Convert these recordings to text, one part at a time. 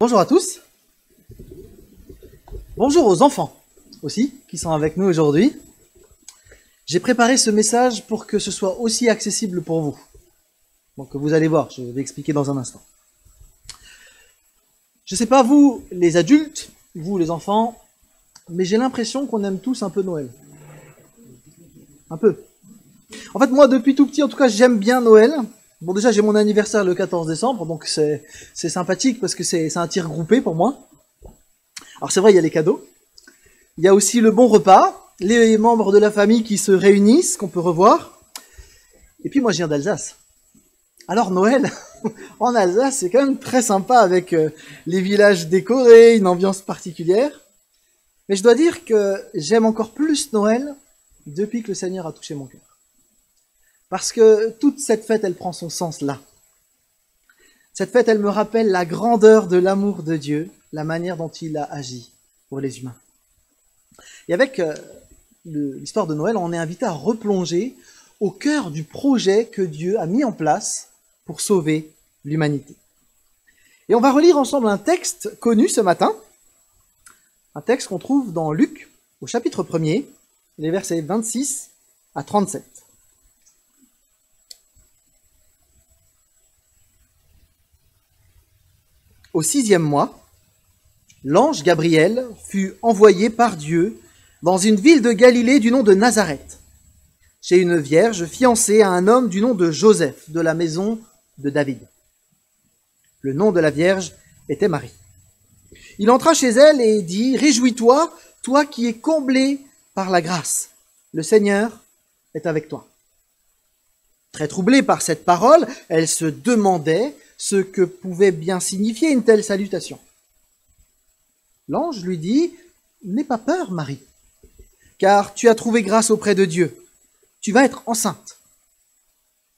Bonjour à tous. Bonjour aux enfants aussi qui sont avec nous aujourd'hui. J'ai préparé ce message pour que ce soit aussi accessible pour vous. Donc vous allez voir, je vais expliquer dans un instant. Je ne sais pas vous les adultes, vous les enfants, mais j'ai l'impression qu'on aime tous un peu Noël. Un peu. En fait moi depuis tout petit en tout cas j'aime bien Noël. Bon déjà j'ai mon anniversaire le 14 décembre, donc c'est sympathique parce que c'est un tir groupé pour moi. Alors c'est vrai il y a les cadeaux, il y a aussi le bon repas, les membres de la famille qui se réunissent, qu'on peut revoir. Et puis moi je viens d'Alsace. Alors Noël, en Alsace c'est quand même très sympa avec les villages décorés, une ambiance particulière. Mais je dois dire que j'aime encore plus Noël depuis que le Seigneur a touché mon cœur. Parce que toute cette fête, elle prend son sens là. Cette fête, elle me rappelle la grandeur de l'amour de Dieu, la manière dont il a agi pour les humains. Et avec l'histoire de Noël, on est invité à replonger au cœur du projet que Dieu a mis en place pour sauver l'humanité. Et on va relire ensemble un texte connu ce matin, un texte qu'on trouve dans Luc, au chapitre 1er, les versets 26 à 37. Au 6e mois, l'ange Gabriel fut envoyé par Dieu dans une ville de Galilée du nom de Nazareth, chez une vierge fiancée à un homme du nom de Joseph, de la maison de David. Le nom de la vierge était Marie. Il entra chez elle et dit « Réjouis-toi, toi qui es comblée par la grâce. Le Seigneur est avec toi. » Très troublée par cette parole, elle se demandait ce que pouvait bien signifier une telle salutation. L'ange lui dit « N'aie pas peur, Marie, car tu as trouvé grâce auprès de Dieu. Tu vas être enceinte.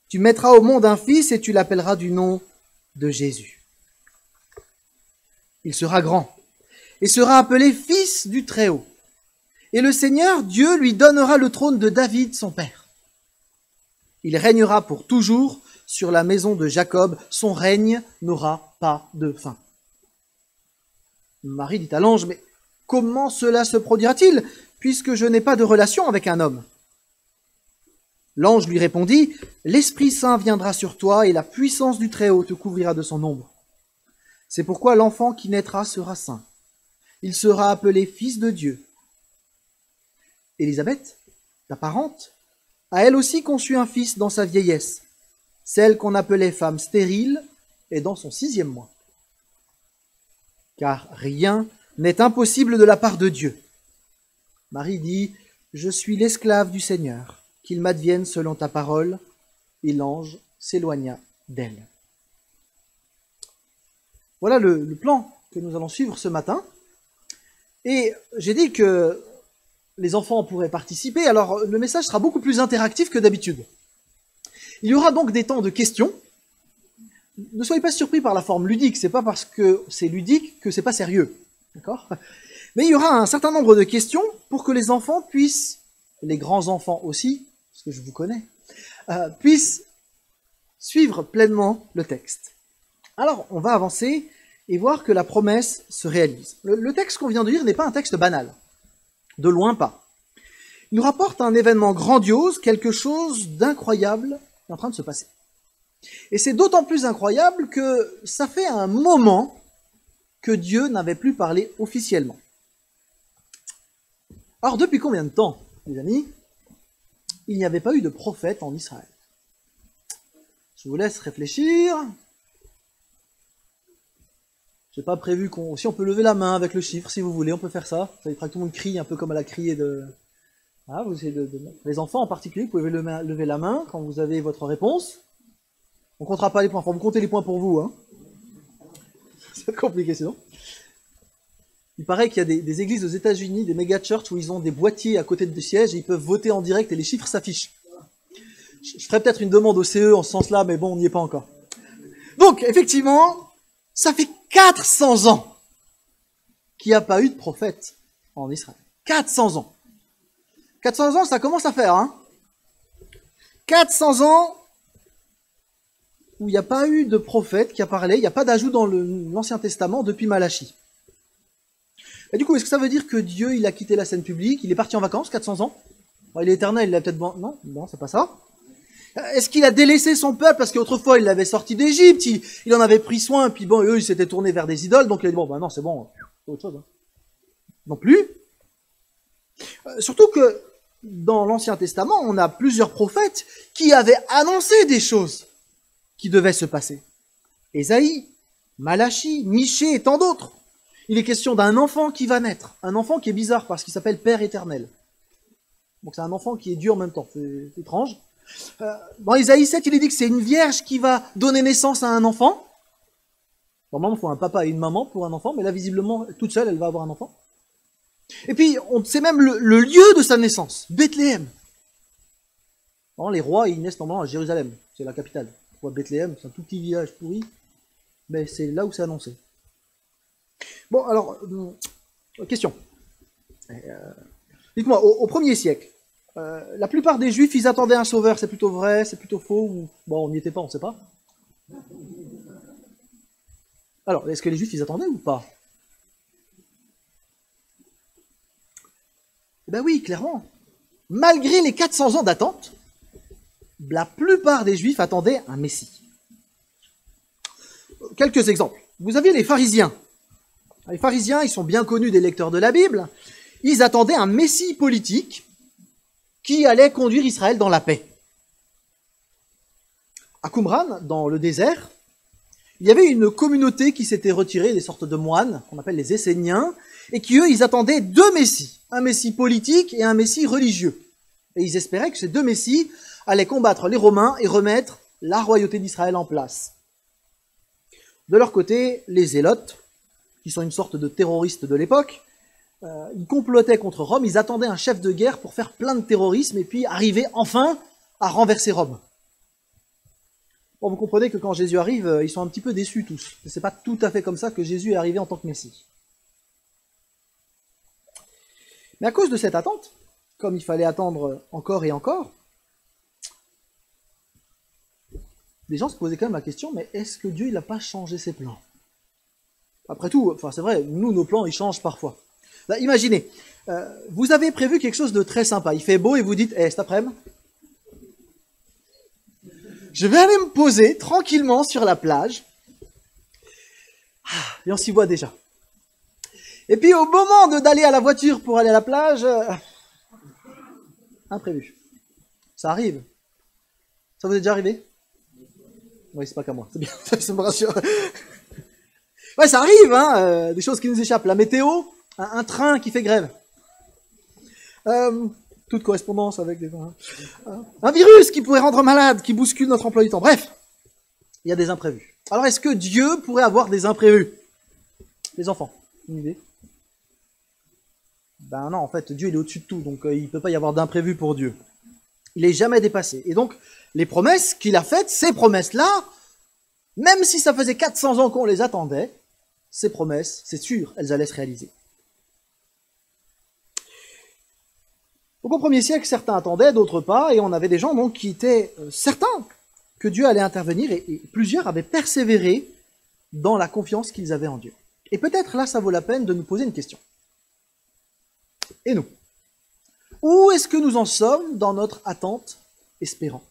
Tu mettras au monde un fils et tu l'appelleras du nom de Jésus. Il sera grand et sera appelé fils du Très-Haut. Et le Seigneur, Dieu, lui donnera le trône de David, son père. Il régnera pour toujours sur la maison de Jacob, son règne n'aura pas de fin. » Marie dit à l'ange, « Mais comment cela se produira-t-il, puisque je n'ai pas de relation avec un homme ?» L'ange lui répondit, « L'Esprit Saint viendra sur toi et la puissance du Très-Haut te couvrira de son ombre. C'est pourquoi l'enfant qui naîtra sera saint. Il sera appelé fils de Dieu. Élisabeth, ta parente, a elle aussi conçu un fils dans sa vieillesse. Celle qu'on appelait femme stérile est dans son 6e mois. Car rien n'est impossible de la part de Dieu. Marie dit, « Je suis l'esclave du Seigneur, qu'il m'advienne selon ta parole. » Et l'ange s'éloigna d'elle. Voilà le plan que nous allons suivre ce matin. Et j'ai dit que les enfants pourraient participer, alors le message sera beaucoup plus interactif que d'habitude. Il y aura donc des temps de questions. Ne soyez pas surpris par la forme ludique, c'est pas parce que c'est ludique que c'est pas sérieux. D'accord ? Mais il y aura un certain nombre de questions pour que les enfants puissent, les grands enfants aussi, parce que je vous connais, puissent suivre pleinement le texte. Alors, on va avancer et voir que la promesse se réalise. Le texte qu'on vient de lire n'est pas un texte banal. De loin pas. Il nous rapporte un événement grandiose, quelque chose d'incroyable est en train de se passer. Et c'est d'autant plus incroyable que ça fait un moment que Dieu n'avait plus parlé officiellement. Alors depuis combien de temps, les amis, il n'y avait pas eu de prophète en Israël? Je vous laisse réfléchir. J'ai pas prévu qu'on... Si on peut lever la main avec le chiffre, si vous voulez, on peut faire ça. Ça fera que tout le monde crie, un peu comme elle a crié de... Ah, vous essayez les enfants en particulier, vous pouvez lever la main quand vous avez votre réponse. On comptera pas les points, faut vous compter les points pour vous. Hein. C'est compliqué sinon. Il paraît qu'il y a des églises aux États-Unis, des méga-church où ils ont des boîtiers à côté des sièges et ils peuvent voter en direct et les chiffres s'affichent. Je ferai peut-être une demande au CE en ce sens-là, mais bon, on n'y est pas encore. Donc, effectivement, ça fait 400 ans qu'il n'y a pas eu de prophète en Israël. 400 ans. 400 ans, ça commence à faire, hein. 400 ans, où il n'y a pas eu de prophète qui a parlé, il n'y a pas d'ajout dans l'Ancien Testament depuis Malachie. Et du coup, est-ce que ça veut dire que Dieu, il a quitté la scène publique, il est parti en vacances, 400 ans? Bon, il est éternel, il a peut-être... Non, non, c'est pas ça. Est-ce qu'il a délaissé son peuple parce qu'autrefois il l'avait sorti d'Égypte, il en avait pris soin, puis bon, eux ils s'étaient tournés vers des idoles, donc il a dit bon, bah non, c'est bon, c'est autre chose. Hein. Non plus. Surtout que dans l'Ancien Testament, on a plusieurs prophètes qui avaient annoncé des choses qui devaient se passer. Ésaïe, Malachie, Michée et tant d'autres. Il est question d'un enfant qui va naître, un enfant qui est bizarre parce qu'il s'appelle Père éternel. Donc c'est un enfant qui est Dieu en même temps, c'est étrange. Dans Ésaïe 7, il est dit que c'est une vierge qui va donner naissance à un enfant. Normalement, il faut un papa et une maman pour un enfant, mais là, visiblement, toute seule, elle va avoir un enfant. Et puis, on sait même le lieu de sa naissance, Bethléem. Bon, les rois, ils naissent normalement à Jérusalem, c'est la capitale. Bethléem, c'est un tout petit village pourri, mais c'est là où c'est annoncé. Bon, alors, question. Dites-moi, au 1er siècle, la plupart des Juifs, ils attendaient un sauveur, c'est plutôt vrai, c'est plutôt faux, ou... Bon, on n'y était pas, on ne sait pas. Alors, est-ce que les Juifs, ils attendaient ou pas? Ben oui, clairement. Malgré les 400 ans d'attente, la plupart des Juifs attendaient un Messie. Quelques exemples. Vous aviez les pharisiens. Les pharisiens, ils sont bien connus des lecteurs de la Bible. Ils attendaient un Messie politique qui allait conduire Israël dans la paix. À Qumran, dans le désert, il y avait une communauté qui s'était retirée, des sortes de moines, qu'on appelle les Esséniens, et qui, eux, ils attendaient deux messies, un messie politique et un messie religieux. Et ils espéraient que ces deux messies allaient combattre les Romains et remettre la royauté d'Israël en place. De leur côté, les Zélotes, qui sont une sorte de terroristes de l'époque, ils complotaient contre Rome, ils attendaient un chef de guerre pour faire plein de terrorisme et puis arriver enfin à renverser Rome. Bon, vous comprenez que quand Jésus arrive, ils sont un petit peu déçus tous. C'est pas tout à fait comme ça que Jésus est arrivé en tant que Messie. Mais à cause de cette attente, comme il fallait attendre encore et encore, les gens se posaient quand même la question, mais est-ce que Dieu n'a pas changé ses plans? Après tout, enfin c'est vrai, nous, nos plans, ils changent parfois. Là, imaginez, vous avez prévu quelque chose de très sympa, il fait beau et vous dites, cet après-midi, je vais aller me poser tranquillement sur la plage, et on s'y voit déjà. Et puis au moment d'aller à la voiture pour aller à la plage, imprévu. Ça arrive. Ça vous est déjà arrivé? Oui, c'est pas qu'à moi, c'est bien, ça me rassure. Ouais, ça arrive, hein, des choses qui nous échappent. La météo, un train qui fait grève. Toute correspondance avec des... un virus qui pourrait rendre malade, qui bouscule notre emploi du temps. Bref, il y a des imprévus. Alors, est-ce que Dieu pourrait avoir des imprévus? Les enfants, une idée? Ben non, en fait, Dieu, il est au-dessus de tout, donc il ne peut pas y avoir d'imprévu pour Dieu. Il n'est jamais dépassé. Et donc, les promesses qu'il a faites, ces promesses-là, même si ça faisait 400 ans qu'on les attendait, ces promesses, c'est sûr, elles allaient se réaliser. Donc au 1er siècle, certains attendaient, d'autres pas, et on avait des gens donc, qui étaient certains que Dieu allait intervenir, et plusieurs avaient persévéré dans la confiance qu'ils avaient en Dieu. Et peut-être là, ça vaut la peine de nous poser une question. Et nous? Où est-ce que nous en sommes dans notre attente espérante?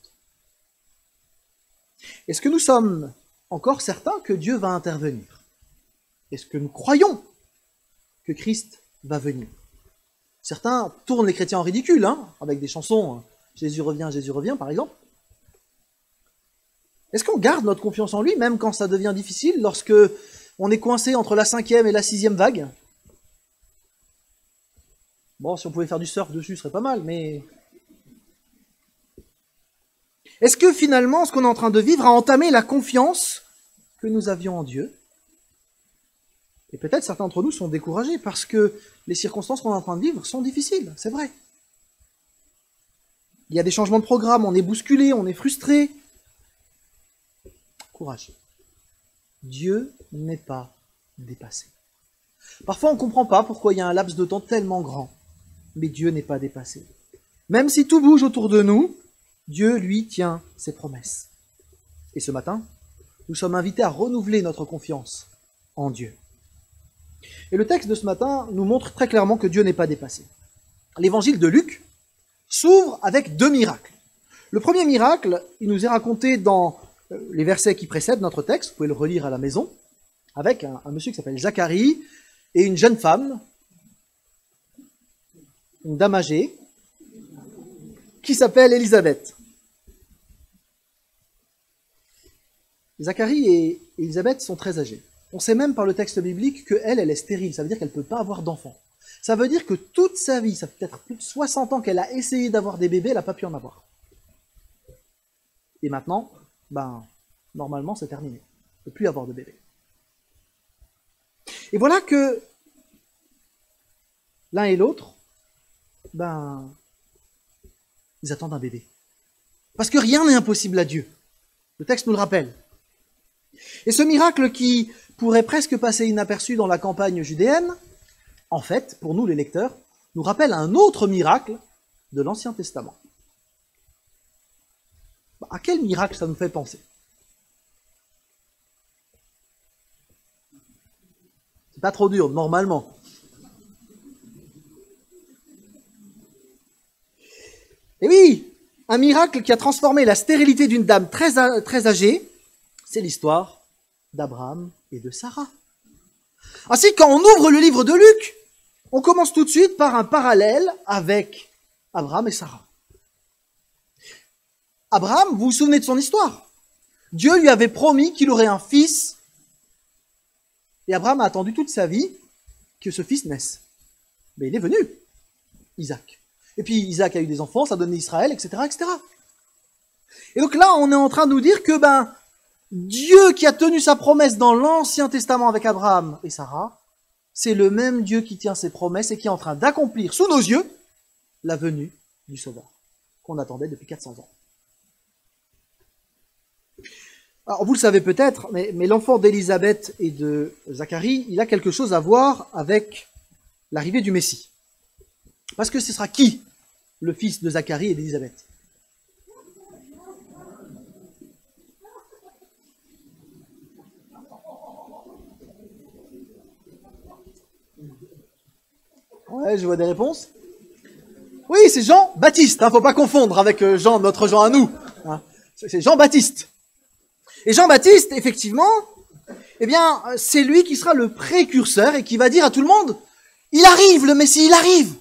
Est-ce que nous sommes encore certains que Dieu va intervenir? Est-ce que nous croyons que Christ va venir? Certains tournent les chrétiens en ridicule, hein, avec des chansons « Jésus revient, par exemple. Est-ce qu'on garde notre confiance en lui, même quand ça devient difficile, lorsque on est coincé entre la 5e et la 6e vague? Bon, si on pouvait faire du surf dessus, ce serait pas mal, mais... Est-ce que finalement, ce qu'on est en train de vivre a entamé la confiance que nous avions en Dieu? Et peut-être certains d'entre nous sont découragés parce que les circonstances qu'on est en train de vivre sont difficiles, c'est vrai. Il y a des changements de programme, on est bousculé, on est frustré. Courage. Dieu n'est pas dépassé. Parfois on ne comprend pas pourquoi il y a un laps de temps tellement grand, mais Dieu n'est pas dépassé. Même si tout bouge autour de nous, Dieu, lui, tient ses promesses. Et ce matin, nous sommes invités à renouveler notre confiance en Dieu. Et le texte de ce matin nous montre très clairement que Dieu n'est pas dépassé. L'évangile de Luc s'ouvre avec 2 miracles. Le premier miracle, il nous est raconté dans les versets qui précèdent notre texte, vous pouvez le relire à la maison, avec un monsieur qui s'appelle Zacharie et une jeune femme, une dame âgée, qui s'appelle Élisabeth. Zacharie et Élisabeth sont très âgés. On sait même par le texte biblique qu'elle est stérile, ça veut dire qu'elle ne peut pas avoir d'enfants. Ça veut dire que toute sa vie, ça fait peut-être plus de 60 ans qu'elle a essayé d'avoir des bébés, elle n'a pas pu en avoir. Et maintenant, normalement c'est terminé. Elle ne peut plus avoir de bébé. Et voilà que l'un et l'autre, ils attendent un bébé. Parce que rien n'est impossible à Dieu. Le texte nous le rappelle. Et ce miracle qui pourrait presque passer inaperçu dans la campagne judéenne, en fait, pour nous les lecteurs, nous rappelle un autre miracle de l'Ancien Testament. À quel miracle ça nous fait penser? C'est pas trop dur, normalement. Et oui, un miracle qui a transformé la stérilité d'une dame très âgée, c'est l'histoire d'Abraham et de Sarah. Ainsi, quand on ouvre le livre de Luc, on commence tout de suite par un parallèle avec Abraham et Sarah. Abraham, vous vous souvenez de son histoire? Dieu lui avait promis qu'il aurait un fils, et Abraham a attendu toute sa vie que ce fils naisse. Mais il est venu, Isaac. Et puis Isaac a eu des enfants, ça a donné Israël, etc., etc. Et donc là, on est en train de nous dire que Dieu qui a tenu sa promesse dans l'Ancien Testament avec Abraham et Sarah, c'est le même Dieu qui tient ses promesses et qui est en train d'accomplir sous nos yeux la venue du Sauveur, qu'on attendait depuis 400 ans. Alors vous le savez peut-être, mais l'enfant d'Élisabeth et de Zacharie, il a quelque chose à voir avec l'arrivée du Messie. Parce que ce sera qui, le fils de Zacharie et d'Élisabeth? Ouais, je vois des réponses. Oui, c'est Jean-Baptiste, faut pas confondre avec notre Jean à nous. C'est Jean-Baptiste. Et Jean-Baptiste, effectivement, c'est lui qui sera le précurseur et qui va dire à tout le monde, il arrive le Messie, il arrive.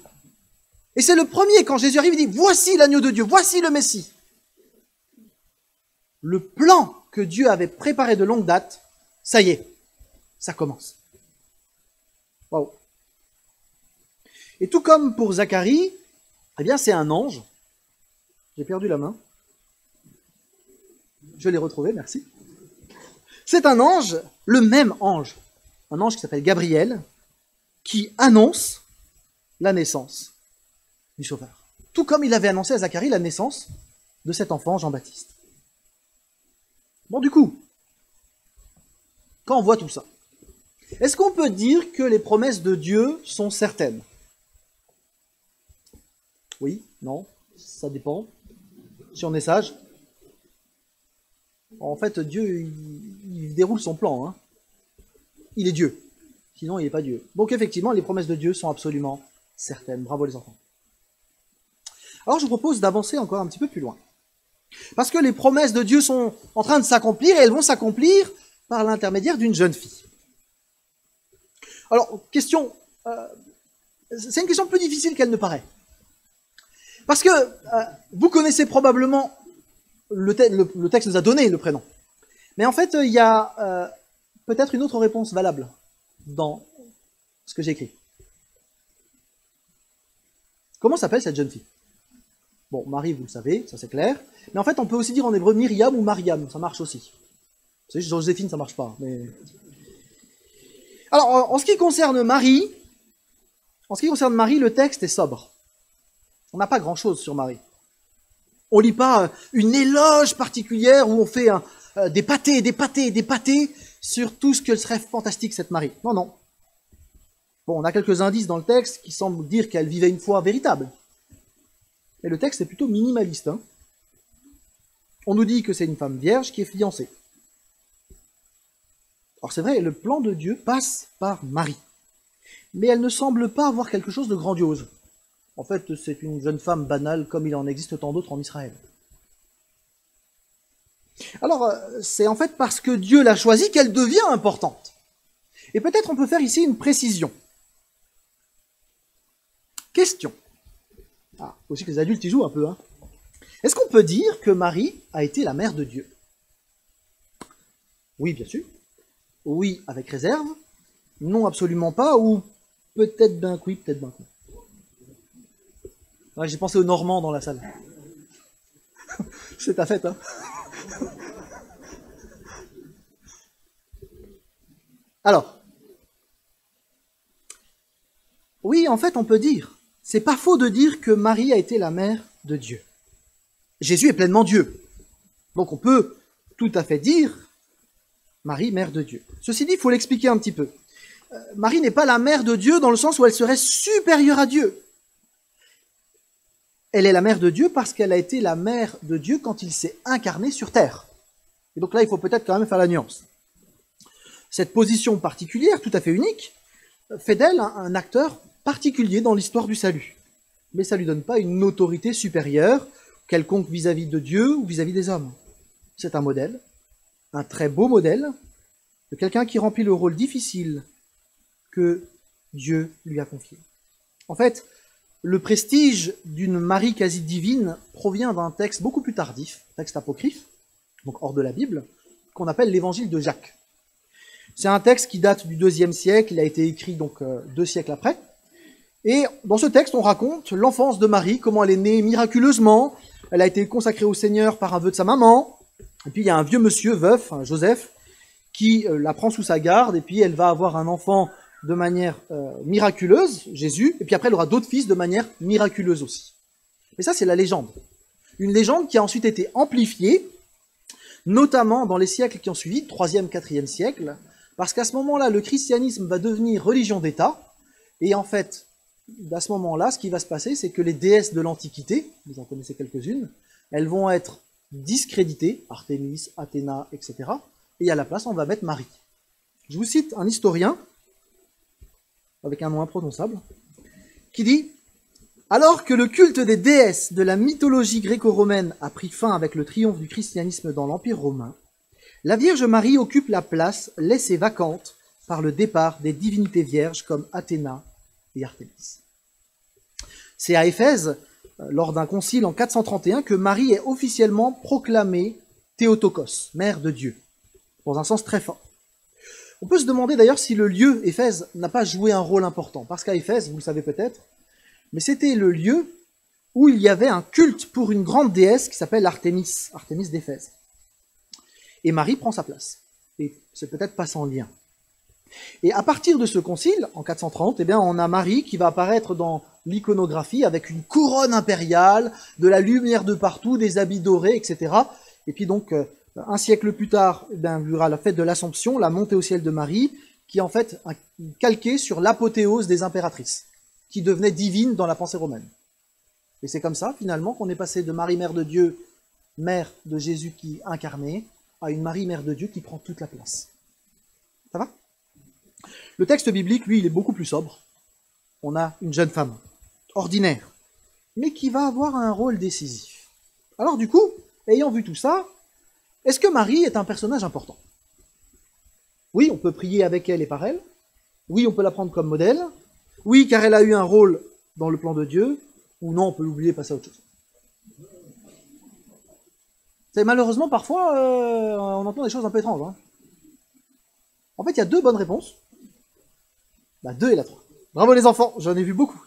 Et c'est le premier, quand Jésus arrive, il dit, voici l'agneau de Dieu, voici le Messie. Le plan que Dieu avait préparé de longue date, ça y est, ça commence. Waouh. Et tout comme pour Zacharie, c'est un ange. J'ai perdu la main. Je l'ai retrouvé, merci. C'est un ange, le même ange, un ange qui s'appelle Gabriel, qui annonce la naissance du Sauveur. Tout comme il avait annoncé à Zacharie la naissance de cet enfant, Jean-Baptiste. Bon, du coup, quand on voit tout ça, est-ce qu'on peut dire que les promesses de Dieu sont certaines? Oui, non, ça dépend. Si on est sage. En fait, Dieu, il déroule son plan. Il est Dieu. Sinon, il n'est pas Dieu. Donc, effectivement, les promesses de Dieu sont absolument certaines. Bravo les enfants. Alors, je vous propose d'avancer encore un petit peu plus loin. Parce que les promesses de Dieu sont en train de s'accomplir, et elles vont s'accomplir par l'intermédiaire d'une jeune fille. Alors, question... c'est une question plus difficile qu'elle ne paraît. Parce que vous connaissez probablement... Le texte nous a donné le prénom. Mais en fait, il y a peut-être une autre réponse valable dans ce que j'ai écrit. Comment s'appelle cette jeune fille? Bon, Marie, vous le savez, ça c'est clair. Mais en fait, on peut aussi dire en hébreu Myriam ou Mariam, ça marche aussi. Vous savez, Joséphine, ça marche pas. Mais... Alors, en ce qui concerne Marie, le texte est sobre. On n'a pas grand-chose sur Marie. On ne lit pas une éloge particulière où on fait des pâtés sur tout ce que serait fantastique cette Marie. Non, non. Bon, on a quelques indices dans le texte qui semblent dire qu'elle vivait une foi véritable. Mais le texte est plutôt minimaliste. On nous dit que c'est une femme vierge qui est fiancée. Alors c'est vrai, le plan de Dieu passe par Marie. Mais elle ne semble pas avoir quelque chose de grandiose. En fait, c'est une jeune femme banale comme il en existe tant d'autres en Israël. Alors, c'est en fait parce que Dieu l'a choisie qu'elle devient importante. Et peut-être on peut faire ici une précision. Question. Ah, aussi que les adultes y jouent un peu, hein. Est-ce qu'on peut dire que Marie a été la mère de Dieu? Oui, bien sûr. Oui, avec réserve. Non, absolument pas. Ou peut-être bien que oui, peut-être bien que non. Ouais, j'ai pensé aux Normands dans la salle. C'est ta fête, hein. Alors, oui, en fait, on peut dire. C'est pas faux de dire que Marie a été la mère de Dieu. Jésus est pleinement Dieu. Donc on peut tout à fait dire Marie, mère de Dieu. Ceci dit, il faut l'expliquer un petit peu. Marie n'est pas la mère de Dieu dans le sens où elle serait supérieure à Dieu. Elle est la mère de Dieu parce qu'elle a été la mère de Dieu quand il s'est incarné sur terre. Et donc là, il faut peut-être quand même faire la nuance. Cette position particulière, tout à fait unique, fait d'elle un acteur particulier dans l'histoire du salut. Mais ça ne lui donne pas une autorité supérieure, quelconque vis-à-vis de Dieu ou vis-à-vis des hommes. C'est un modèle, un très beau modèle, de quelqu'un qui remplit le rôle difficile que Dieu lui a confié. En fait, le prestige d'une Marie quasi divine provient d'un texte beaucoup plus tardif, texte apocryphe, donc hors de la Bible, qu'on appelle l'évangile de Jacques. C'est un texte qui date du IIe siècle, il a été écrit donc 2 siècles après. Et dans ce texte, on raconte l'enfance de Marie, comment elle est née miraculeusement, elle a été consacrée au Seigneur par un vœu de sa maman, et puis il y a un vieux monsieur, veuf, Joseph, qui la prend sous sa garde, et puis elle va avoir un enfant de manière miraculeuse, Jésus, et puis après elle aura d'autres fils de manière miraculeuse aussi. Mais ça, c'est la légende. Une légende qui a ensuite été amplifiée, notamment dans les siècles qui ont suivi, 3e, 4e siècle, parce qu'à ce moment-là, le christianisme va devenir religion d'État, et en fait, à ce moment-là, ce qui va se passer, c'est que les déesses de l'Antiquité, vous en connaissez quelques-unes, elles vont être discréditées, Artémis, Athéna, etc., et à la place, on va mettre Marie. Je vous cite un historien, avec un nom imprononçable, qui dit « Alors que le culte des déesses de la mythologie gréco-romaine a pris fin avec le triomphe du christianisme dans l'Empire romain, la Vierge Marie occupe la place laissée vacante par le départ des divinités vierges comme Athéna et Artémis. » C'est à Éphèse, lors d'un concile en 431, que Marie est officiellement proclamée Théotokos, mère de Dieu, dans un sens très fort. On peut se demander d'ailleurs si le lieu, Éphèse, n'a pas joué un rôle important, parce qu'à Éphèse, vous le savez peut-être, mais c'était le lieu où il y avait un culte pour une grande déesse qui s'appelle Artémis, Artémis d'Éphèse. Et Marie prend sa place. Et c'est peut-être pas sans lien. Et à partir de ce concile, en 430, eh bien, on a Marie qui va apparaître dans l'iconographie avec une couronne impériale, de la lumière de partout, des habits dorés, etc. Et puis donc, un siècle plus tard, eh bien, il y aura la fête de l'Assomption, la montée au ciel de Marie, qui est en fait calquée sur l'apothéose des impératrices, qui devenaient divines dans la pensée romaine. Et c'est comme ça, finalement, qu'on est passé de Marie, mère de Dieu, mère de Jésus qui incarnait, à une Marie, mère de Dieu, qui prend toute la place. Ça va? Le texte biblique, lui, il est beaucoup plus sobre. On a une jeune femme, ordinaire, mais qui va avoir un rôle décisif. Alors du coup, ayant vu tout ça, est-ce que Marie est un personnage important? Oui, on peut prier avec elle et par elle. Oui, on peut la prendre comme modèle. Oui, car elle a eu un rôle dans le plan de Dieu. Ou non, on peut l'oublier et passer à autre chose. C'est malheureusement, parfois, on entend des choses un peu étranges. Hein. En fait, il y a 2 bonnes réponses. 2 et la 3. Bravo les enfants, j'en ai vu beaucoup.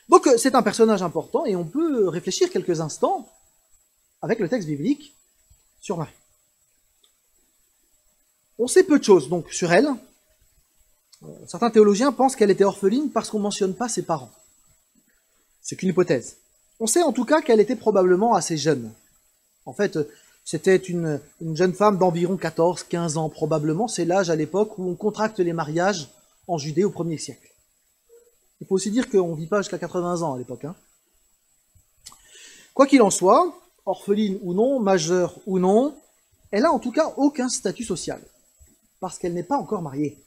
Donc, c'est un personnage important et on peut réfléchir quelques instants avec le texte biblique sur Marie. On sait peu de choses donc sur elle. Certains théologiens pensent qu'elle était orpheline parce qu'on ne mentionne pas ses parents. C'est qu'une hypothèse. On sait en tout cas qu'elle était probablement assez jeune. En fait, c'était une jeune femme d'environ 14-15 ans probablement. C'est l'âge à l'époque où on contracte les mariages en Judée au 1er siècle. Il faut aussi dire qu'on ne vit pas jusqu'à 80 ans à l'époque. Hein. Quoi qu'il en soit, orpheline ou non, majeure ou non, elle a en tout cas aucun statut social, parce qu'elle n'est pas encore mariée.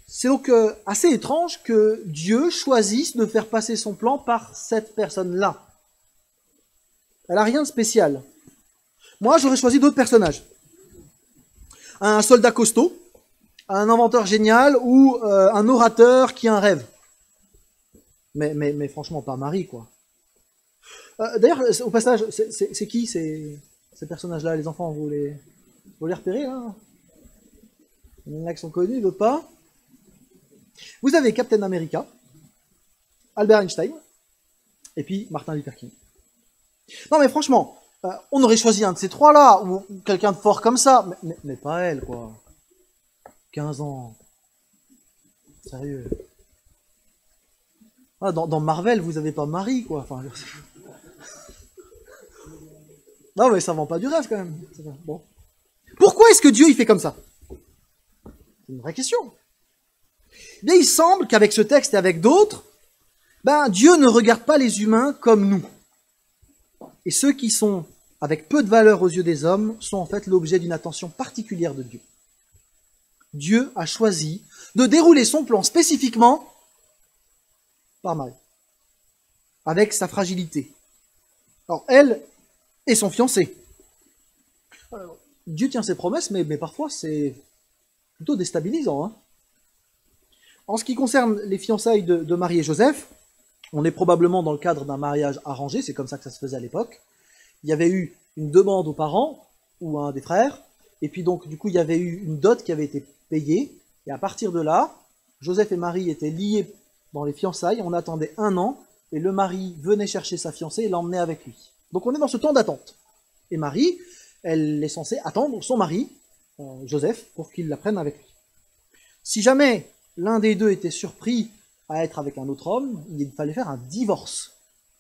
C'est donc assez étrange que Dieu choisisse de faire passer son plan par cette personne-là. Elle n'a rien de spécial. Moi, j'aurais choisi d'autres personnages. Un soldat costaud, un inventeur génial ou un orateur qui a un rêve. Mais franchement, pas Marie, quoi. D'ailleurs, au passage, c'est qui ces personnages-là, les enfants, vous les repérez, là? Il y en a qui sont connus, d'autres pas. Vous avez Captain America, Albert Einstein, et puis Martin Luther King. Non mais franchement, on aurait choisi un de ces trois-là, ou quelqu'un de fort comme ça, mais pas elle, quoi. 15 ans. Sérieux. Ah, dans Marvel, vous avez pas Marie, quoi. Enfin, non mais ça vend pas du rêve, quand même. Bon. Pourquoi est-ce que Dieu, il fait comme ça? C'est une vraie question. Eh bien, il semble qu'avec ce texte et avec d'autres, Dieu ne regarde pas les humains comme nous. Et ceux qui sont avec peu de valeur aux yeux des hommes sont en fait l'objet d'une attention particulière de Dieu. Dieu a choisi de dérouler son plan spécifiquement par Marie, avec sa fragilité. Alors, elle et son fiancé. Dieu tient ses promesses, mais parfois c'est plutôt déstabilisant, hein. En ce qui concerne les fiançailles de Marie et Joseph, on est probablement dans le cadre d'un mariage arrangé, c'est comme ça que ça se faisait à l'époque. Il y avait eu une demande aux parents, ou à un des frères, et puis donc du coup il y avait eu une dot qui avait été payée, et à partir de là, Joseph et Marie étaient liés dans les fiançailles, on attendait 1 an, et le mari venait chercher sa fiancée et l'emmenait avec lui. Donc on est dans ce temps d'attente. Et Marie, elle est censée attendre son mari, Joseph, pour qu'il la prenne avec lui. Si jamais l'un des deux était surpris à être avec un autre homme, il fallait faire un divorce.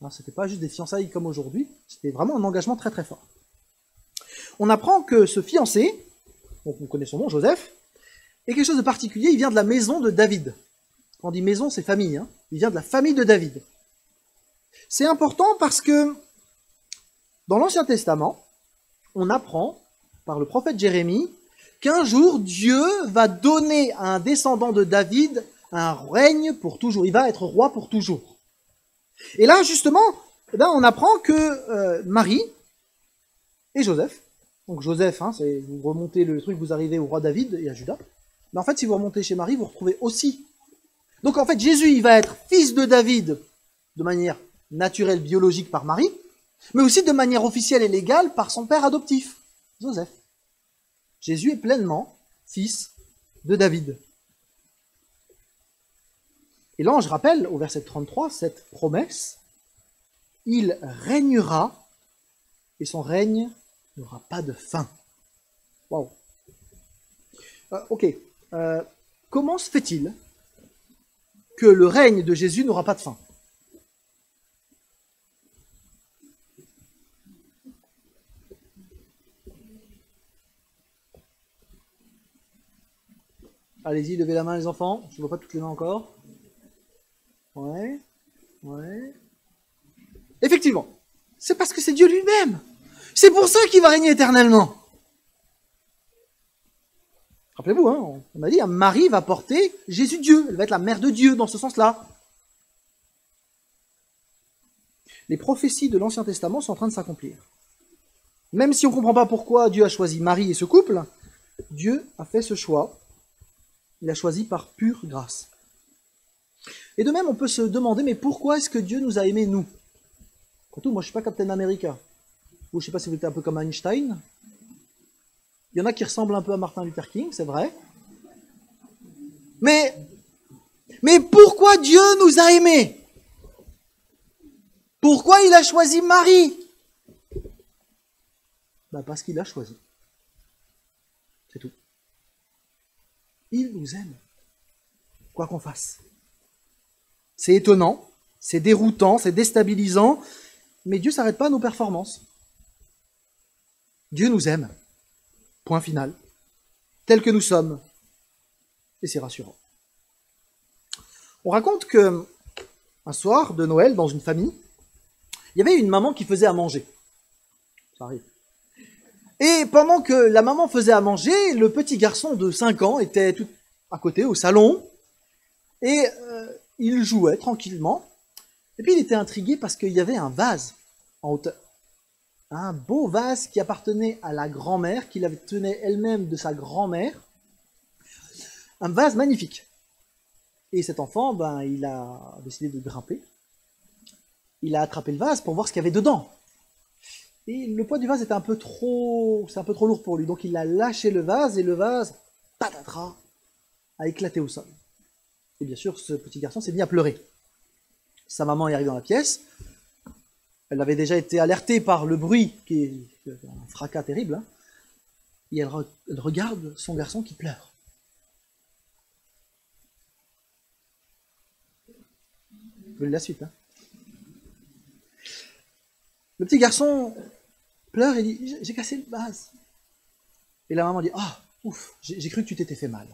C'était pas juste des fiançailles comme aujourd'hui, c'était vraiment un engagement très très fort. On apprend que ce fiancé, donc on connaît son nom, Joseph, est quelque chose de particulier, il vient de la maison de David. Quand on dit maison, c'est famille, hein. Il vient de la famille de David. C'est important parce que dans l'Ancien Testament, on apprend par le prophète Jérémie qu'un jour, Dieu va donner à un descendant de David un règne pour toujours. Il va être roi pour toujours. Et là, justement, on apprend que Marie et Joseph, donc Joseph, vous remontez le truc, vous arrivez au roi David et à Juda, mais en fait, si vous remontez chez Marie, vous retrouvez aussi. Donc en fait, Jésus, il va être fils de David de manière naturelle, biologique par Marie, mais aussi de manière officielle et légale par son père adoptif, Joseph. Jésus est pleinement fils de David. Et l'ange rappelle au verset 33 cette promesse, il régnera et son règne n'aura pas de fin. Waouh. Ok. Comment se fait-il que le règne de Jésus n'aura pas de fin? Allez-y, levez la main les enfants. Je ne vois pas toutes les mains encore. Ouais. Effectivement, c'est parce que c'est Dieu lui-même. C'est pour ça qu'il va régner éternellement. Rappelez-vous, on a dit, Marie va porter Jésus Dieu. Elle va être la mère de Dieu dans ce sens-là. Les prophéties de l'Ancien Testament sont en train de s'accomplir. Même si on ne comprend pas pourquoi Dieu a choisi Marie et ce couple, Dieu a fait ce choix. Il a choisi par pure grâce. Et de même, on peut se demander, mais pourquoi est-ce que Dieu nous a aimés, nous? Surtout, moi, je ne suis pas Captain America. Ou je ne sais pas si vous êtes un peu comme Einstein. Il y en a qui ressemblent un peu à Martin Luther King, c'est vrai. Mais pourquoi Dieu nous a aimés? Pourquoi il a choisi Marie? Parce qu'il a choisi. C'est tout. Il nous aime. Quoi qu'on fasse. C'est étonnant, c'est déroutant, c'est déstabilisant, mais Dieu ne s'arrête pas à nos performances. Dieu nous aime. Point final. Tel que nous sommes. Et c'est rassurant. On raconte que un soir de Noël, dans une famille, il y avait une maman qui faisait à manger. ça arrive. Et pendant que la maman faisait à manger, le petit garçon de 5 ans était tout à côté, au salon, et il jouait tranquillement. Et puis il était intrigué parce qu'il y avait un vase en hauteur. Un beau vase qui appartenait à la grand-mère, qu'il avait tenait elle-même de sa grand-mère. Un vase magnifique. Et cet enfant, il a décidé de grimper. Il a attrapé le vase pour voir ce qu'il y avait dedans. Et le poids du vase était un peu trop lourd pour lui. Donc il a lâché le vase et le vase, patatras, a éclaté au sol. Et bien sûr, ce petit garçon s'est mis à pleurer. Sa maman est arrivée dans la pièce. Elle avait déjà été alertée par le bruit, qui est un fracas terrible. Hein, et elle regarde son garçon qui pleure. Vous voulez la suite, hein? Le petit garçon pleure et dit « J'ai cassé le vase ». Et la maman dit « Ah, ouf, j'ai cru que tu t'étais fait mal ».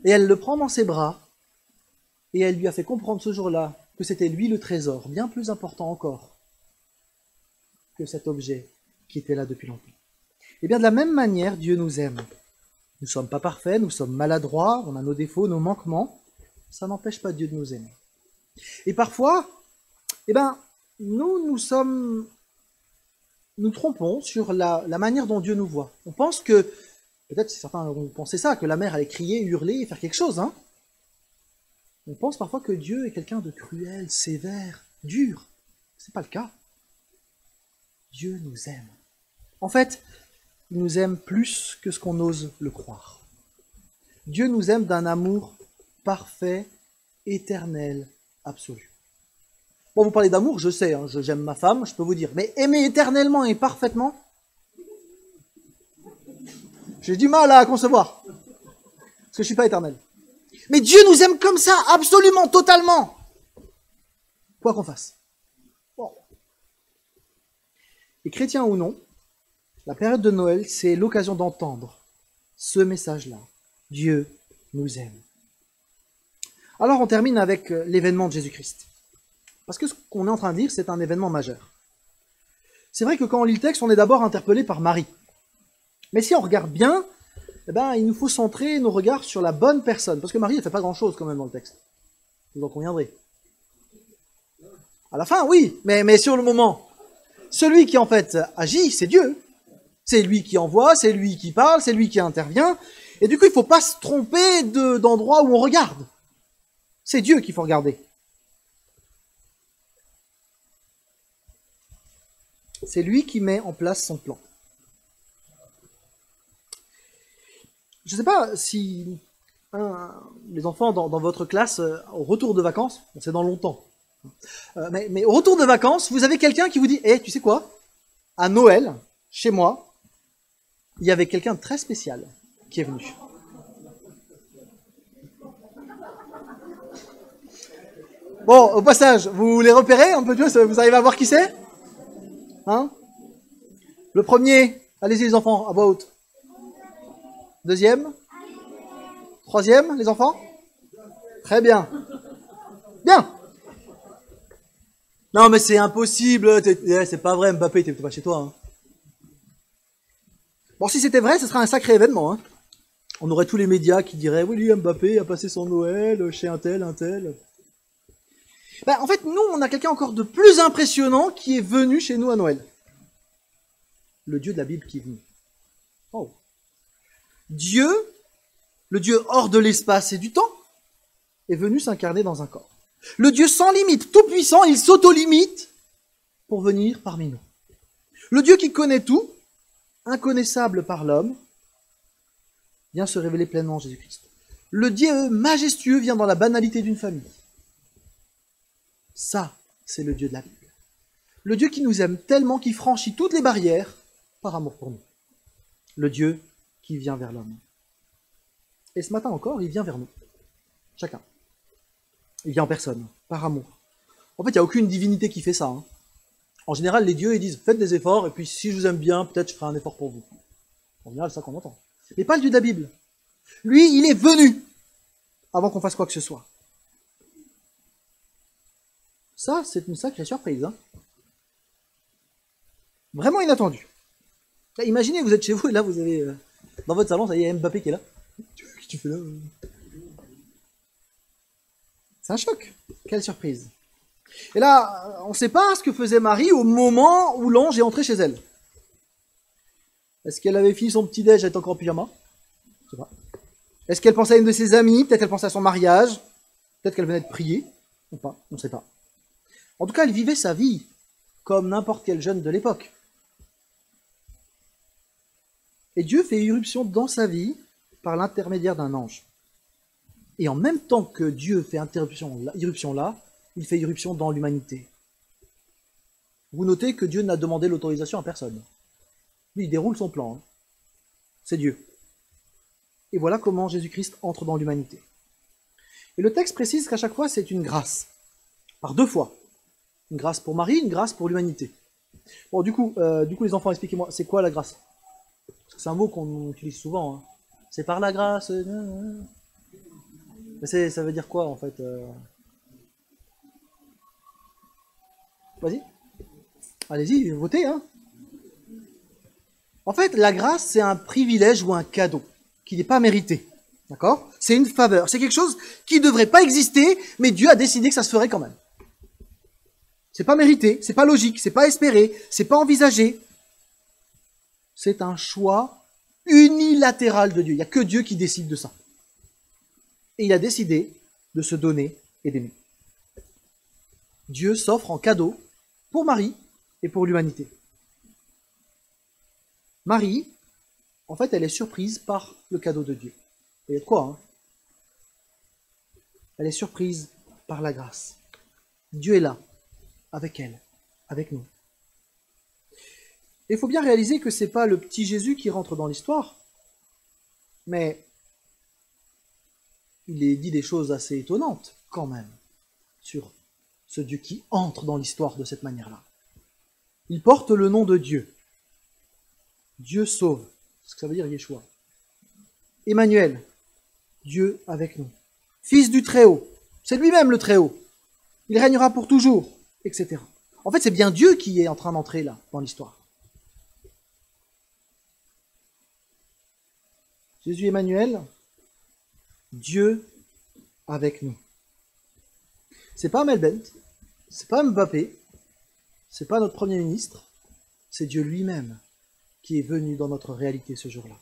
Et elle le prend dans ses bras et elle lui a fait comprendre ce jour-là que c'était lui le trésor, bien plus important encore que cet objet qui était là depuis longtemps. Et bien de la même manière, Dieu nous aime. Nous ne sommes pas parfaits, nous sommes maladroits, on a nos défauts, nos manquements. Ça n'empêche pas Dieu de nous aimer. Et parfois, nous trompons sur la manière dont Dieu nous voit. On pense que, peut-être certains vont penser ça, que la mère allait crier, hurler et faire quelque chose. Hein. On pense parfois que Dieu est quelqu'un de cruel, sévère, dur. Ce n'est pas le cas. Dieu nous aime. En fait, il nous aime plus que ce qu'on ose le croire. Dieu nous aime d'un amour parfait, éternel, absolu. Bon, vous parlez d'amour, je sais, hein, j'aime ma femme, je peux vous dire, mais aimer éternellement et parfaitement, j'ai du mal à concevoir, parce que je ne suis pas éternel. Mais Dieu nous aime comme ça, absolument, totalement, quoi qu'on fasse. Bon. Et chrétien ou non, la période de Noël, c'est l'occasion d'entendre ce message-là. Dieu nous aime. Alors on termine avec l'événement de Jésus-Christ. Parce que ce qu'on est en train de dire, c'est un événement majeur. C'est vrai que quand on lit le texte, on est d'abord interpellé par Marie. Mais si on regarde bien, il nous faut centrer nos regards sur la bonne personne. Parce que Marie, elle ne fait pas grand-chose quand même dans le texte. Vous en conviendrez. À la fin, oui, mais sur le moment, celui qui en fait agit, c'est Dieu. C'est lui qui envoie, c'est lui qui parle, c'est lui qui intervient. Et du coup, il ne faut pas se tromper d'endroit où on regarde. C'est Dieu qu'il faut regarder. C'est lui qui met en place son plan. Je ne sais pas si les enfants dans votre classe, au retour de vacances, c'est dans longtemps, mais au retour de vacances, vous avez quelqu'un qui vous dit « Eh, tu sais quoi? À Noël, chez moi, il y avait quelqu'un de très spécial qui est venu. » Bon, au passage, vous les repérez un peu, vous arrivez à voir qui c'est? Hein? Le premier, allez-y les enfants, à voix haute. Deuxième? Troisième, les enfants? Très bien. Bien. Non mais c'est impossible, c'est pas vrai, Mbappé, t'es pas chez toi. Hein. Bon, si c'était vrai, ce serait un sacré événement. Hein. On aurait tous les médias qui diraient, oui, Mbappé a passé son Noël chez un tel, un tel. En fait, nous, on a quelqu'un encore de plus impressionnant qui est venu chez nous à Noël. Le Dieu de la Bible qui est venu. Oh. Dieu, le Dieu hors de l'espace et du temps, est venu s'incarner dans un corps. Le Dieu sans limite, tout puissant, il s'auto-limite pour venir parmi nous. Le Dieu qui connaît tout, inconnaissable par l'homme, vient se révéler pleinement en Jésus-Christ. Le Dieu majestueux vient dans la banalité d'une famille. Ça, c'est le Dieu de la Bible. Le Dieu qui nous aime tellement qu'il franchit toutes les barrières par amour pour nous. Le Dieu qui vient vers l'homme. Et ce matin encore, il vient vers nous. Chacun. Il vient en personne, par amour. En fait, il n'y a aucune divinité qui fait ça. Hein. En général, les dieux, ils disent, faites des efforts, et puis si je vous aime bien, peut-être je ferai un effort pour vous. En général, c'est ça qu'on entend. Mais pas le Dieu de la Bible. Lui, il est venu avant qu'on fasse quoi que ce soit. Ça, c'est une sacrée surprise. Hein. Vraiment inattendu. Là, imaginez, vous êtes chez vous et là, vous avez, dans votre salon, ça y est, Mbappé qui est là. Qu'est-ce que tu fais là? C'est un choc. Quelle surprise. Et là, on ne sait pas ce que faisait Marie au moment où l'ange est entré chez elle. Est-ce qu'elle avait fini son petit-déj, elle était encore en pyjama? Je ne sais pas. Est-ce qu'elle pensait à une de ses amies? Peut-être qu'elle pensait à son mariage. Peut-être qu'elle venait de prier. Ou pas, on ne sait pas. En tout cas, elle vivait sa vie comme n'importe quel jeune de l'époque. Et Dieu fait irruption dans sa vie par l'intermédiaire d'un ange. Et en même temps que Dieu fait irruption là, il fait irruption dans l'humanité. Vous notez que Dieu n'a demandé l'autorisation à personne. Lui, il déroule son plan. Hein. C'est Dieu. Et voilà comment Jésus-Christ entre dans l'humanité. Et le texte précise qu'à chaque fois, c'est une grâce. Par deux fois. Une grâce pour Marie, une grâce pour l'humanité. Bon, du coup, les enfants, expliquez-moi, c'est quoi la grâce? C'est un mot qu'on utilise souvent. Hein. C'est par la grâce. Mais ça veut dire quoi, en fait Vas-y. Allez-y, votez. Hein. En fait, la grâce, c'est un privilège ou un cadeau qui n'est pas mérité. D'accord? C'est une faveur. C'est quelque chose qui ne devrait pas exister, mais Dieu a décidé que ça se ferait quand même. C'est pas mérité, c'est pas logique, c'est pas espéré, c'est pas envisagé. C'est un choix unilatéral de Dieu. Il n'y a que Dieu qui décide de ça. Et il a décidé de se donner et d'aimer. Dieu s'offre en cadeau pour Marie et pour l'humanité. Marie, en fait, elle est surprise par le cadeau de Dieu. Il y a de quoi, hein? Elle est surprise par la grâce. Dieu est là, avec elle, avec nous. Il faut bien réaliser que ce n'est pas le petit Jésus qui rentre dans l'histoire, mais il est dit des choses assez étonnantes, quand même, sur ce Dieu qui entre dans l'histoire de cette manière-là. Il porte le nom de Dieu. Dieu sauve, c'est ce que ça veut dire Yeshua. Emmanuel, Dieu avec nous. Fils du Très-Haut, c'est lui-même le Très-Haut. Il régnera pour toujours, etc. En fait, c'est bien Dieu qui est en train d'entrer là, dans l'histoire. Jésus Emmanuel, Dieu avec nous. C'est pas Melbent, c'est pas Mbappé, c'est pas notre Premier ministre, c'est Dieu lui-même qui est venu dans notre réalité ce jour-là.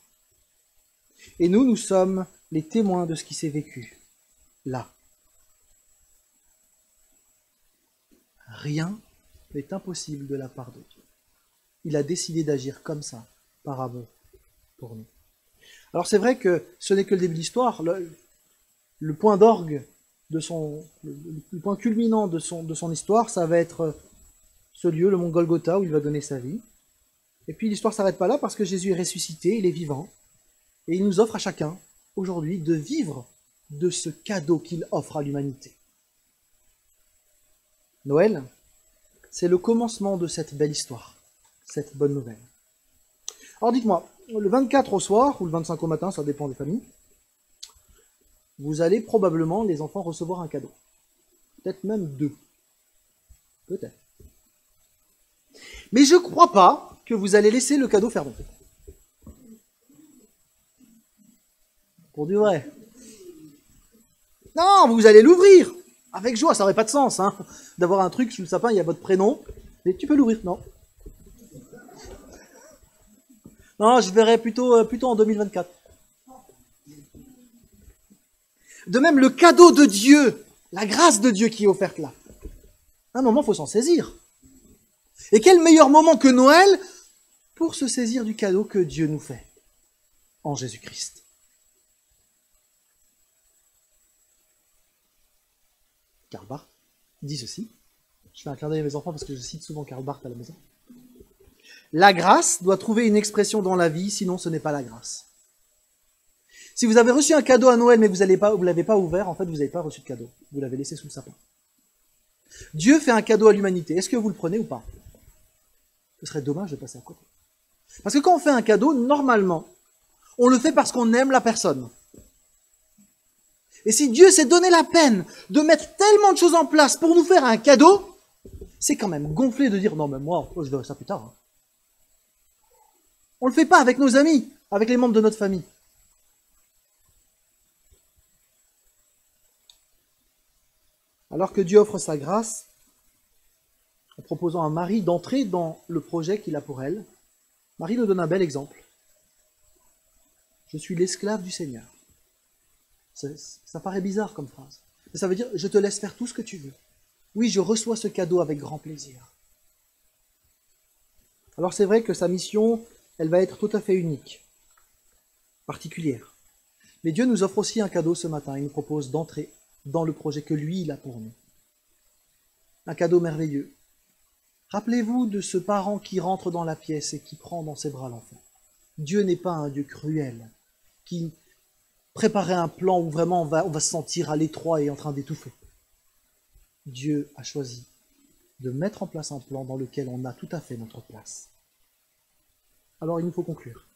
Et nous sommes les témoins de ce qui s'est vécu là. Rien n'est impossible de la part de Dieu. Il a décidé d'agir comme ça, par amour, pour nous. Alors c'est vrai que ce n'est que le début de l'histoire. Le point d'orgue, le point culminant de son histoire, ça va être ce lieu, le mont Golgotha, où il va donner sa vie. Et puis l'histoire ne s'arrête pas là parce que Jésus est ressuscité, il est vivant. Et il nous offre à chacun, aujourd'hui, de vivre de ce cadeau qu'il offre à l'humanité. Noël, c'est le commencement de cette belle histoire, cette bonne nouvelle. Alors dites-moi, le 24 au soir, ou le 25 au matin, ça dépend des familles, vous allez probablement, les enfants, recevoir un cadeau. Peut-être même deux. Peut-être. Mais je ne crois pas que vous allez laisser le cadeau fermé. Pour du vrai. Non, vous allez l'ouvrir. Avec joie, ça n'aurait pas de sens, hein, d'avoir un truc sous le sapin, il y a votre prénom, mais tu peux l'ouvrir, non? Non, je verrai plutôt en 2024. De même, le cadeau de Dieu, la grâce de Dieu qui est offerte là. À un moment, il faut s'en saisir. Et quel meilleur moment que Noël pour se saisir du cadeau que Dieu nous fait en Jésus-Christ. Karl Barth dit ceci. Je fais un clin d'œil à mes enfants parce que je cite souvent Karl Barth à la maison. La grâce doit trouver une expression dans la vie, sinon ce n'est pas la grâce. Si vous avez reçu un cadeau à Noël mais vous ne l'avez pas ouvert, en fait vous n'avez pas reçu de cadeau. Vous l'avez laissé sous le sapin. Dieu fait un cadeau à l'humanité. Est-ce que vous le prenez ou pas? Ce serait dommage de passer à côté. Parce que quand on fait un cadeau, normalement, on le fait parce qu'on aime la personne. Et si Dieu s'est donné la peine de mettre tellement de choses en place pour nous faire un cadeau, c'est quand même gonflé de dire « Non, mais moi, je verrai ça plus tard. Hein. On ne le fait pas avec nos amis, avec les membres de notre famille. Alors que Dieu offre sa grâce, en proposant à Marie d'entrer dans le projet qu'il a pour elle, Marie nous donne un bel exemple. Je suis l'esclave du Seigneur. Ça paraît bizarre comme phrase. Mais ça veut dire, je te laisse faire tout ce que tu veux. Oui, je reçois ce cadeau avec grand plaisir. Alors c'est vrai que sa mission, elle va être tout à fait unique, particulière. Mais Dieu nous offre aussi un cadeau ce matin. Il nous propose d'entrer dans le projet que lui, il a pour nous. Un cadeau merveilleux. Rappelez-vous de ce parent qui rentre dans la pièce et qui prend dans ses bras l'enfant. Dieu n'est pas un Dieu cruel, qui préparait un plan où vraiment on va se sentir à l'étroit et en train d'étouffer. Dieu a choisi de mettre en place un plan dans lequel on a tout à fait notre place. Alors il nous faut conclure.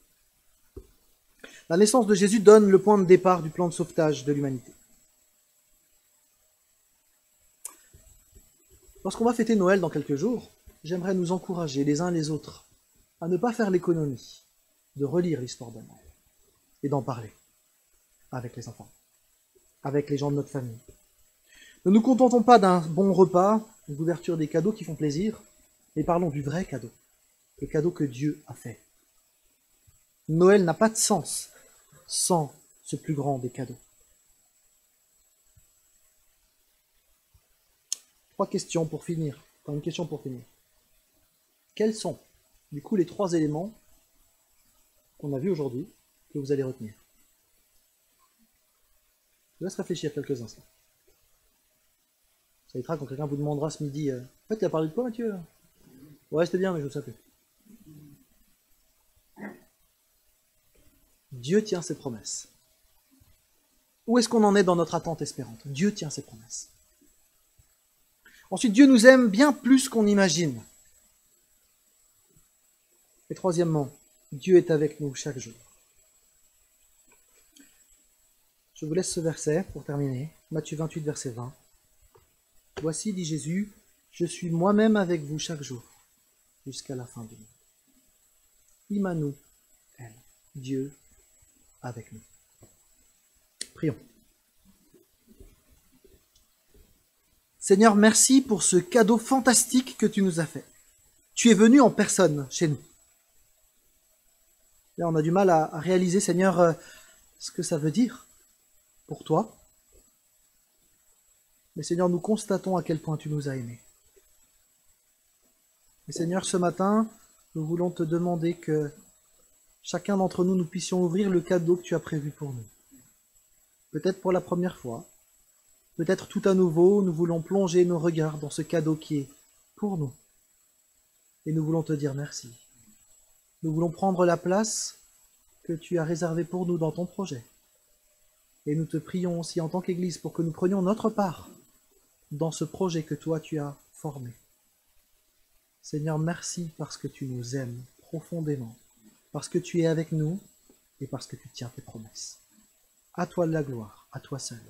La naissance de Jésus donne le point de départ du plan de sauvetage de l'humanité. Lorsqu'on va fêter Noël dans quelques jours, j'aimerais nous encourager les uns les autres à ne pas faire l'économie de relire l'histoire de Noël et d'en parler avec les enfants, avec les gens de notre famille. Ne nous contentons pas d'un bon repas, d'ouverture des cadeaux qui font plaisir, mais parlons du vrai cadeau, le cadeau que Dieu a fait. Noël n'a pas de sens sans ce plus grand des cadeaux. 3 questions pour finir. Enfin, une question pour finir. Quels sont, du coup, les 3 éléments qu'on a vus aujourd'hui que vous allez retenir? Je vous laisse réfléchir quelques instants. Ça évitera quand quelqu'un vous demandera ce midi en fait, tu as parlé de quoi, Mathieu? Ouais, c'était bien, mais je ne sais plus. Dieu tient ses promesses. Où est-ce qu'on en est dans notre attente espérante? Dieu tient ses promesses. Ensuite, Dieu nous aime bien plus qu'on imagine. Et troisièmement, Dieu est avec nous chaque jour. Je vous laisse ce verset pour terminer. Matthieu 28, verset 20. Voici, dit Jésus, je suis moi-même avec vous chaque jour, jusqu'à la fin du monde. Immanuel, Dieu avec nous. Prions. Seigneur, merci pour ce cadeau fantastique que tu nous as fait. Tu es venu en personne chez nous. Là, on a du mal à réaliser, Seigneur, ce que ça veut dire pour toi. Mais Seigneur, nous constatons à quel point tu nous as aimés. Et Seigneur, ce matin, nous voulons te demander que chacun d'entre nous, nous puissions ouvrir le cadeau que tu as prévu pour nous. Peut-être pour la première fois, peut-être tout à nouveau, nous voulons plonger nos regards dans ce cadeau qui est pour nous. Et nous voulons te dire merci. Nous voulons prendre la place que tu as réservée pour nous dans ton projet. Et nous te prions aussi en tant qu'Église pour que nous prenions notre part dans ce projet que toi tu as formé. Seigneur, merci parce que tu nous aimes profondément, parce que tu es avec nous et parce que tu tiens tes promesses. À toi de la gloire, à toi seul.